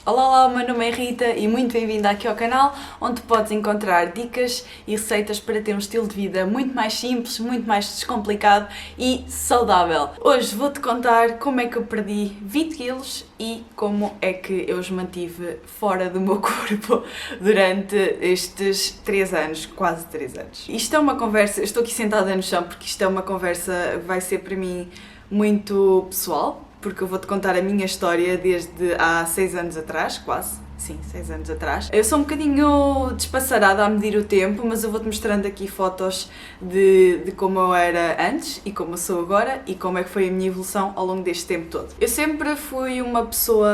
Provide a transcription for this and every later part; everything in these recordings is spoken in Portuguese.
Olá, olá, o meu nome é Rita e muito bem-vinda aqui ao canal, onde podes encontrar dicas e receitas para ter um estilo de vida muito mais simples, muito mais descomplicado e saudável. Hoje vou-te contar como é que eu perdi 20 quilos e como é que eu os mantive fora do meu corpo durante estes 3 anos, quase 3 anos. Isto é uma conversa, eu estou aqui sentada no chão porque isto é uma conversa que vai ser para mim muito pessoal, porque eu vou-te contar a minha história desde há 6 anos atrás, quase. Sim, 6 anos atrás. Eu sou um bocadinho despassarada a medir o tempo, mas eu vou-te mostrando aqui fotos de como eu era antes e como eu sou agora e como é que foi a minha evolução ao longo deste tempo todo. Eu sempre fui uma pessoa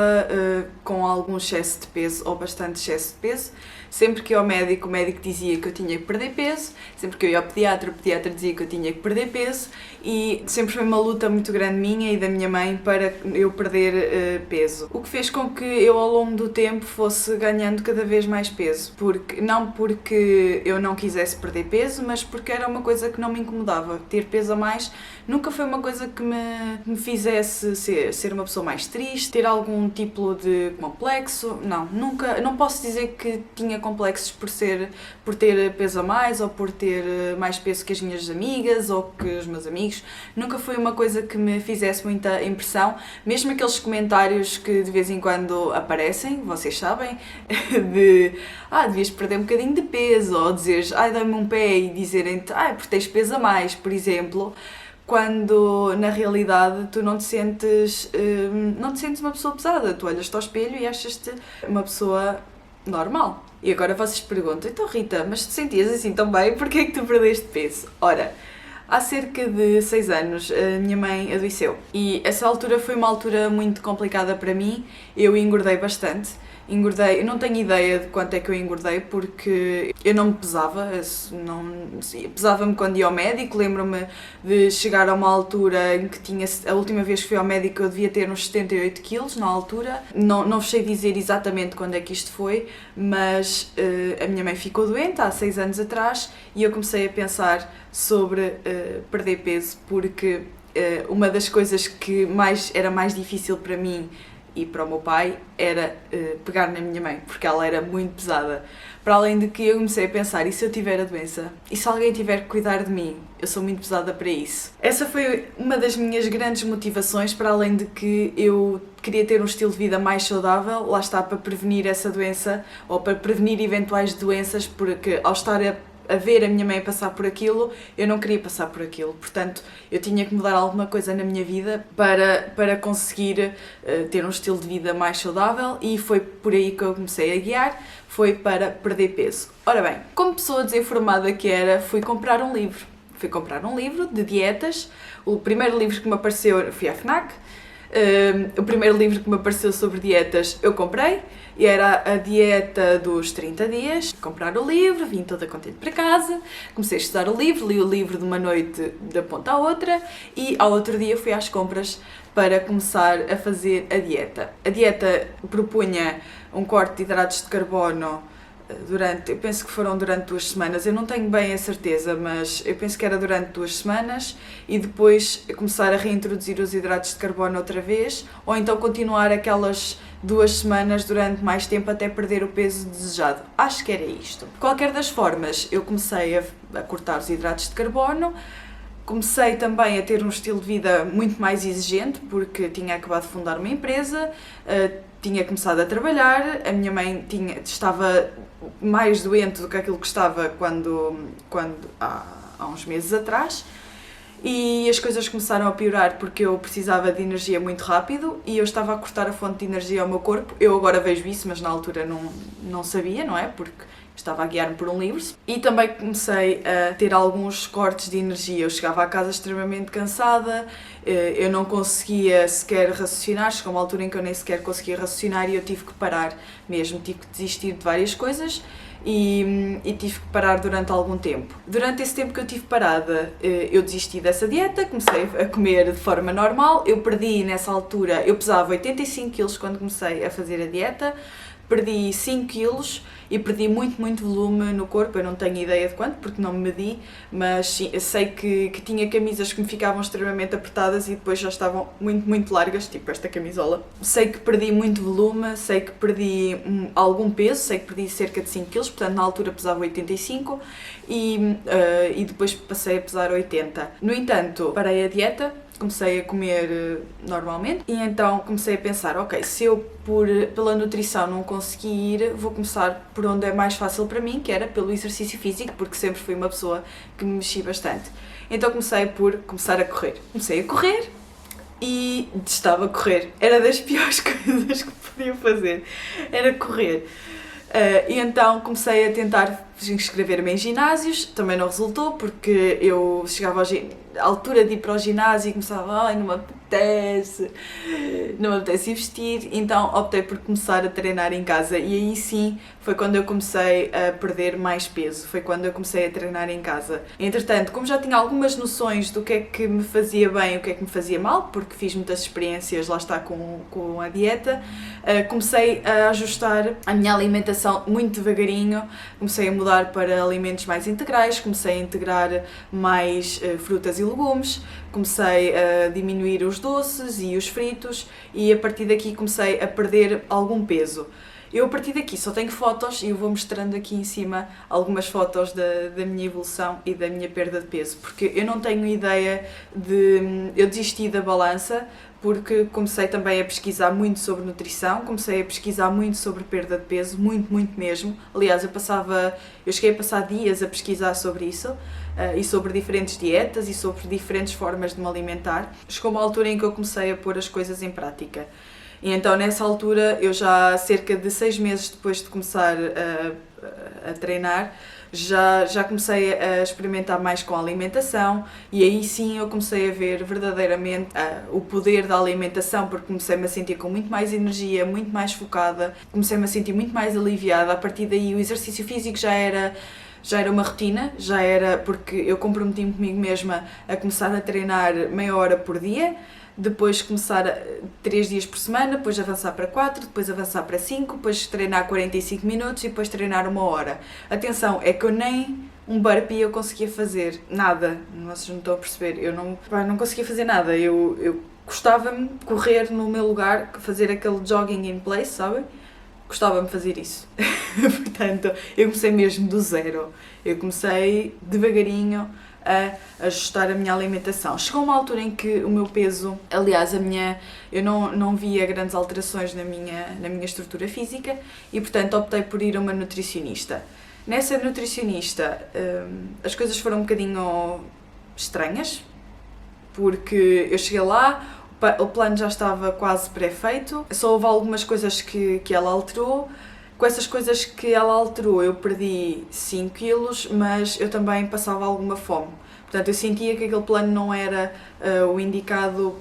com algum excesso de peso ou bastante excesso de peso. Sempre que ia ao médico, o médico dizia que eu tinha que perder peso. Sempre que eu ia ao pediatra, o pediatra dizia que eu tinha que perder peso. E sempre foi uma luta muito grande minha e da minha mãe para eu perder peso. O que fez com que eu ao longo do tempo fosse ganhando cada vez mais peso. Não porque eu não quisesse perder peso, mas porque era uma coisa que não me incomodava. Ter peso a mais nunca foi uma coisa que me fizesse ser uma pessoa mais triste, ter algum tipo de complexo. Não, nunca. Não posso dizer que tinha complexos por ter peso a mais ou por ter mais peso que as minhas amigas ou que os meus amigos. Nunca foi uma coisa que me fizesse muita impressão, mesmo aqueles comentários que de vez em quando aparecem, vocês sabem, devias perder um bocadinho de peso, ou dizeres, dá-me um pé e dizerem-te, porque tens peso a mais, por exemplo, quando na realidade tu não te sentes uma pessoa pesada, tu olhas-te ao espelho e achas-te uma pessoa normal. E agora vocês perguntam, então Rita, mas te sentias assim tão bem, porquê é que tu perdeste peso? Ora, há cerca de 6 anos a minha mãe adoeceu e essa altura foi uma altura muito complicada para mim, eu engordei bastante. Eu não tenho ideia de quanto é que eu engordei porque eu não me pesava, pesava-me quando ia ao médico, lembro-me de chegar a uma altura em que a última vez que fui ao médico eu devia ter uns 78 quilos na altura, não sei dizer exatamente quando é que isto foi, mas a minha mãe ficou doente há 6 anos atrás e eu comecei a pensar sobre perder peso porque uma das coisas que era mais difícil para mim e para o meu pai era pegar na minha mãe, porque ela era muito pesada. Para além de que eu comecei a pensar, e se eu tiver a doença? E se alguém tiver que cuidar de mim? Eu sou muito pesada para isso. Essa foi uma das minhas grandes motivações, para além de que eu queria ter um estilo de vida mais saudável, lá está, para prevenir essa doença, ou para prevenir eventuais doenças, porque ao estar a ver a minha mãe passar por aquilo, eu não queria passar por aquilo. Portanto, eu tinha que mudar alguma coisa na minha vida para conseguir ter um estilo de vida mais saudável e foi por aí que eu comecei a guiar, foi para perder peso. Ora bem, como pessoa desinformada que era, fui comprar um livro. Fui comprar um livro de dietas. O primeiro livro que me apareceu, fui à FNAC, o primeiro livro que me apareceu sobre dietas eu comprei e era a dieta dos 30 dias. Comprar o livro, vim toda contente para casa, comecei a estudar o livro, li o livro de uma noite da ponta à outra e ao outro dia fui às compras para começar a fazer a dieta. A dieta propunha um corte de hidratos de carbono eu penso que foram durante 2 semanas, eu não tenho bem a certeza, mas eu penso que era durante 2 semanas e depois começar a reintroduzir os hidratos de carbono outra vez, ou então continuar aquelas 2 semanas durante mais tempo até perder o peso desejado. Acho que era isto. De qualquer das formas, eu comecei a cortar os hidratos de carbono, comecei também a ter um estilo de vida muito mais exigente, porque tinha acabado de fundar uma empresa, tinha começado a trabalhar, a minha mãe estava mais doente do que aquilo que estava há uns meses atrás e as coisas começaram a piorar porque eu precisava de energia muito rápido e eu estava a cortar a fonte de energia ao meu corpo. Eu agora vejo isso, mas na altura não sabia, não é? Porque estava a guiar-me por um livro e também comecei a ter alguns cortes de energia. Eu chegava à casa extremamente cansada, eu não conseguia sequer raciocinar, chegou uma altura em que eu nem sequer conseguia raciocinar e eu tive que parar mesmo, tive que desistir de várias coisas e tive que parar durante algum tempo. Durante esse tempo que eu tive parada, eu desisti dessa dieta, comecei a comer de forma normal, eu perdi nessa altura, eu pesava 85 kg quando comecei a fazer a dieta, perdi 5 kg e perdi muito muito volume no corpo, eu não tenho ideia de quanto, porque não me medi, mas sim, eu sei que tinha camisas que me ficavam extremamente apertadas e depois já estavam muito largas, tipo esta camisola. Sei que perdi muito volume, sei que perdi algum peso, sei que perdi cerca de 5 kg, portanto na altura pesava 85 e depois passei a pesar 80. No entanto, parei a dieta, comecei a comer normalmente e então comecei a pensar, ok, se eu pela nutrição não conseguir ir, vou começar por onde é mais fácil para mim, que era pelo exercício físico, porque sempre fui uma pessoa que me mexi bastante. Então comecei por começar a correr. Comecei a correr e estava a correr. Era das piores coisas que podia fazer, era correr. E então comecei a tentar inscrever-me em ginásios, também não resultou porque eu chegava à altura de ir para o ginásio e começava, ai, não me apetece investir, então optei por começar a treinar em casa e aí sim foi quando eu comecei a perder mais peso, foi quando eu comecei a treinar em casa. Entretanto, como já tinha algumas noções do que é que me fazia bem e o que é que me fazia mal, porque fiz muitas experiências, lá está, com a dieta, comecei a ajustar a minha alimentação muito devagarinho, comecei a mudar para alimentos mais integrais, comecei a integrar mais frutas e legumes, comecei a diminuir os doces e os fritos e a partir daqui comecei a perder algum peso. Eu a partir daqui só tenho fotos e eu vou mostrando aqui em cima algumas fotos da minha evolução e da minha perda de peso, porque eu não tenho ideia de... Eu desisti da balança porque comecei também a pesquisar muito sobre nutrição, comecei a pesquisar muito sobre perda de peso, muito mesmo. Aliás, eu cheguei a passar dias a pesquisar sobre isso e sobre diferentes dietas e sobre diferentes formas de me alimentar. Chegou uma altura em que eu comecei a pôr as coisas em prática. E então nessa altura, eu já cerca de 6 meses depois de começar a treinar, já comecei a experimentar mais com a alimentação e aí sim eu comecei a ver verdadeiramente o poder da alimentação, porque comecei-me a sentir com muito mais energia, muito mais focada, comecei-me a sentir muito mais aliviada. A partir daí o exercício físico já era uma rotina, já era porque eu comprometi-me comigo mesma a começar a treinar meia hora por dia, depois começar 3 dias por semana, depois avançar para 4, depois avançar para 5, depois treinar 45 minutos e depois treinar 1 hora. Atenção, é que eu nem um burpee eu conseguia fazer, nada, vocês não estão a perceber, eu não conseguia fazer nada, eu gostava-me de correr no meu lugar, fazer aquele jogging in place, sabem? Gostava-me de fazer isso. Portanto, eu comecei mesmo do zero, eu comecei devagarinho a ajustar a minha alimentação. Chegou uma altura em que o meu peso, aliás, eu não via grandes alterações na minha estrutura física e, portanto, optei por ir a uma nutricionista. Nessa nutricionista, as coisas foram um bocadinho estranhas, porque eu cheguei lá, o plano já estava quase pré-feito, só houve algumas coisas que ela alterou. Com essas coisas que ela alterou, eu perdi 5 kg, mas eu também passava alguma fome. Portanto, eu sentia que aquele plano não era o indicado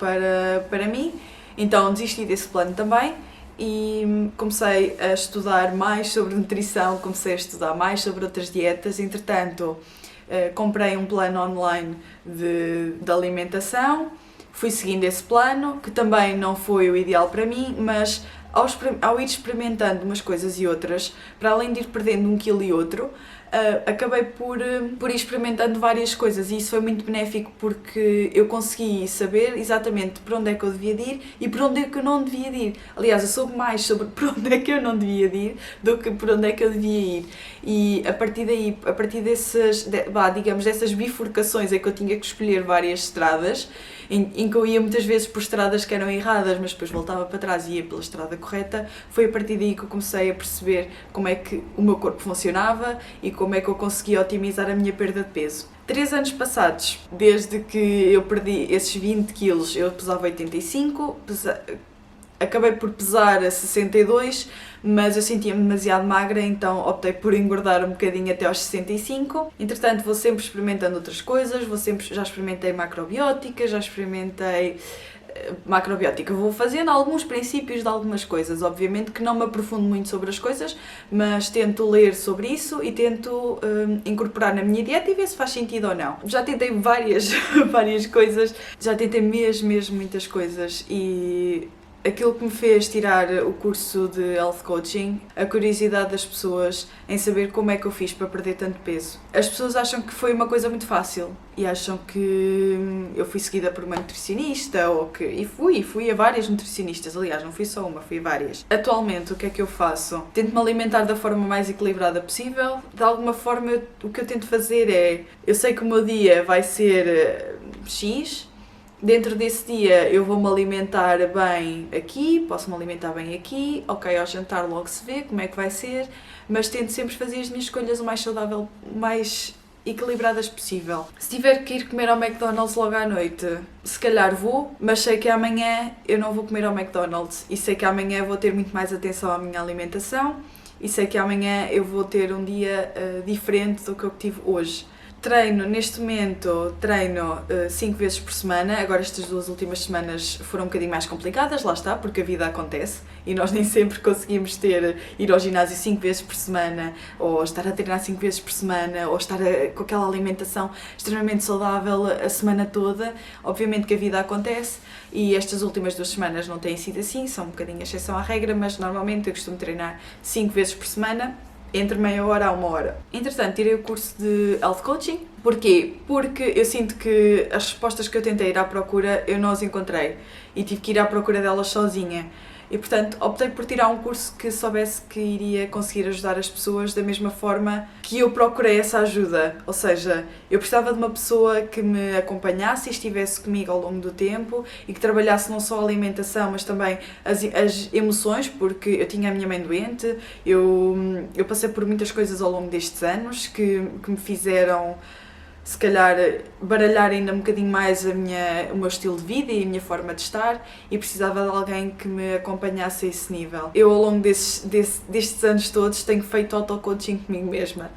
para mim, então desisti desse plano também e comecei a estudar mais sobre nutrição, comecei a estudar mais sobre outras dietas. Entretanto, comprei um plano online de alimentação, fui seguindo esse plano, que também não foi o ideal para mim, mas ao ir experimentando umas coisas e outras, para além de ir perdendo 1 kg e outro, acabei por ir experimentando várias coisas e isso foi muito benéfico porque eu consegui saber exatamente por onde é que eu devia de ir e por onde é que eu não devia de ir. Aliás, eu soube mais sobre por onde é que eu não devia de ir do que por onde é que eu devia ir. E a partir daí, dessas bifurcações em que eu tinha que escolher várias estradas, em que eu ia muitas vezes por estradas que eram erradas, mas depois voltava para trás e ia pela estrada correta, foi a partir daí que eu comecei a perceber como é que o meu corpo funcionava e como é que eu conseguia otimizar a minha perda de peso. 3 anos passados, desde que eu perdi esses 20 quilos, eu pesava 85, acabei por pesar a 62, mas eu sentia-me demasiado magra, então optei por engordar um bocadinho até aos 65. Entretanto, vou sempre experimentando outras coisas, já experimentei macrobiótica, vou fazendo alguns princípios de algumas coisas. Obviamente que não me aprofundo muito sobre as coisas, mas tento ler sobre isso e tento incorporar na minha dieta e ver se faz sentido ou não. Já tentei várias coisas, já tentei mesmo muitas coisas e aquilo que me fez tirar o curso de Health Coaching, a curiosidade das pessoas em saber como é que eu fiz para perder tanto peso. As pessoas acham que foi uma coisa muito fácil e acham que eu fui seguida por uma nutricionista e fui a várias nutricionistas, aliás, não fui só uma, fui a várias. Atualmente, o que é que eu faço? Tento-me alimentar da forma mais equilibrada possível. De alguma forma, o que eu tento fazer é, eu sei que o meu dia vai ser X. Dentro desse dia eu vou-me alimentar bem aqui, posso-me alimentar bem aqui, ok, ao jantar logo se vê como é que vai ser, mas tento sempre fazer as minhas escolhas o mais saudável, o mais equilibradas possível. Se tiver que ir comer ao McDonald's logo à noite, se calhar vou, mas sei que amanhã eu não vou comer ao McDonald's e sei que amanhã vou ter muito mais atenção à minha alimentação e sei que amanhã eu vou ter um dia diferente do que eu tive hoje. Neste momento, treino 5 vezes por semana. Agora estas 2 últimas semanas foram um bocadinho mais complicadas, lá está, porque a vida acontece e nós nem sempre conseguimos ir ao ginásio 5 vezes por semana, ou estar a treinar 5 vezes por semana, ou estar com aquela alimentação extremamente saudável a semana toda. Obviamente que a vida acontece e estas últimas 2 semanas não têm sido assim, são um bocadinho a exceção à regra, mas normalmente eu costumo treinar 5 vezes por semana, entre meia hora a 1 hora. Entretanto, tirei o curso de Health Coaching. Porquê? Porque eu sinto que as respostas que eu tentei ir à procura, eu não as encontrei. E tive que ir à procura delas sozinha. E, portanto, optei por tirar um curso que soubesse que iria conseguir ajudar as pessoas da mesma forma que eu procurei essa ajuda. Ou seja, eu precisava de uma pessoa que me acompanhasse e estivesse comigo ao longo do tempo e que trabalhasse não só a alimentação, mas também as emoções, porque eu tinha a minha mãe doente, eu passei por muitas coisas ao longo destes anos que me fizeram, se calhar, baralhar ainda um bocadinho mais o meu estilo de vida e a minha forma de estar e precisava de alguém que me acompanhasse a esse nível. Eu, ao longo destes anos todos, tenho feito auto-coaching comigo mesma,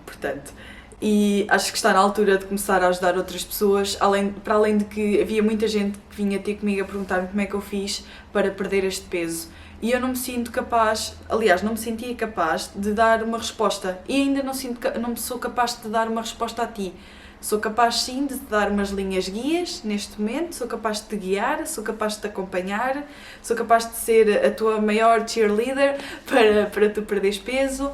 portanto. E acho que está na altura de começar a ajudar outras pessoas, para além de que havia muita gente que vinha ter comigo a perguntar-me como é que eu fiz para perder este peso. E eu não me sinto capaz, aliás, não me sentia capaz de dar uma resposta. E ainda não sou capaz de dar uma resposta a ti. Sou capaz sim de te dar umas linhas guias neste momento, sou capaz de te guiar, sou capaz de te acompanhar, sou capaz de ser a tua maior cheerleader para tu perderes peso,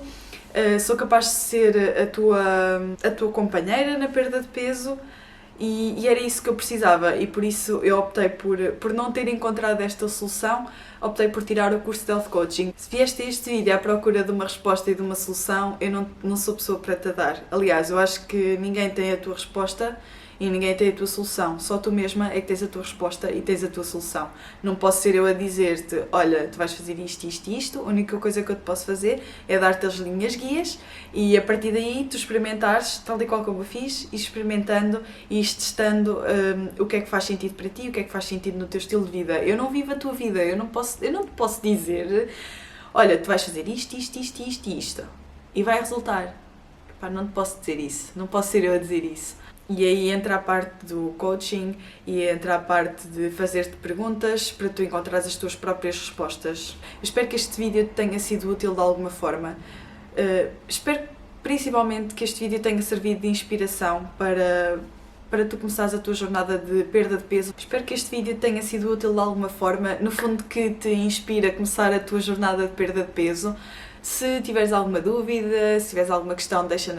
sou capaz de ser a tua companheira na perda de peso. E era isso que eu precisava e por isso eu optei por não ter encontrado esta solução, optei por tirar o curso de Health Coaching. Se vieste a este vídeo à procura de uma resposta e de uma solução, eu não sou pessoa para te dar. Aliás, eu acho que ninguém tem a tua resposta e ninguém tem a tua solução. Só tu mesma é que tens a tua resposta e tens a tua solução. Não posso ser eu a dizer-te, olha, tu vais fazer isto, isto e isto, a única coisa que eu te posso fazer é dar-te as linhas guias e a partir daí tu experimentares, tal e qual como eu fiz, e experimentando e testando o que é que faz sentido para ti, o que é que faz sentido no teu estilo de vida. Eu não vivo a tua vida, eu não te posso dizer, olha, tu vais fazer isto, isto, isto, isto e isto e vai resultar. Epá, não te posso dizer isso, não posso ser eu a dizer isso. E aí entra a parte do coaching e entra a parte de fazer-te perguntas para tu encontrares as tuas próprias respostas. Eu espero que este vídeo te tenha sido útil de alguma forma. Espero principalmente que este vídeo tenha servido de inspiração para tu começares a tua jornada de perda de peso. Espero que este vídeo tenha sido útil de alguma forma, no fundo que te inspire a começar a tua jornada de perda de peso. Se tiveres alguma dúvida, se tiveres alguma questão, deixa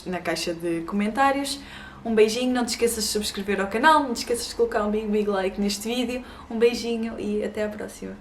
na caixa de comentários. Um beijinho, não te esqueças de subscrever ao canal, não te esqueças de colocar um big like neste vídeo. Um beijinho e até à próxima.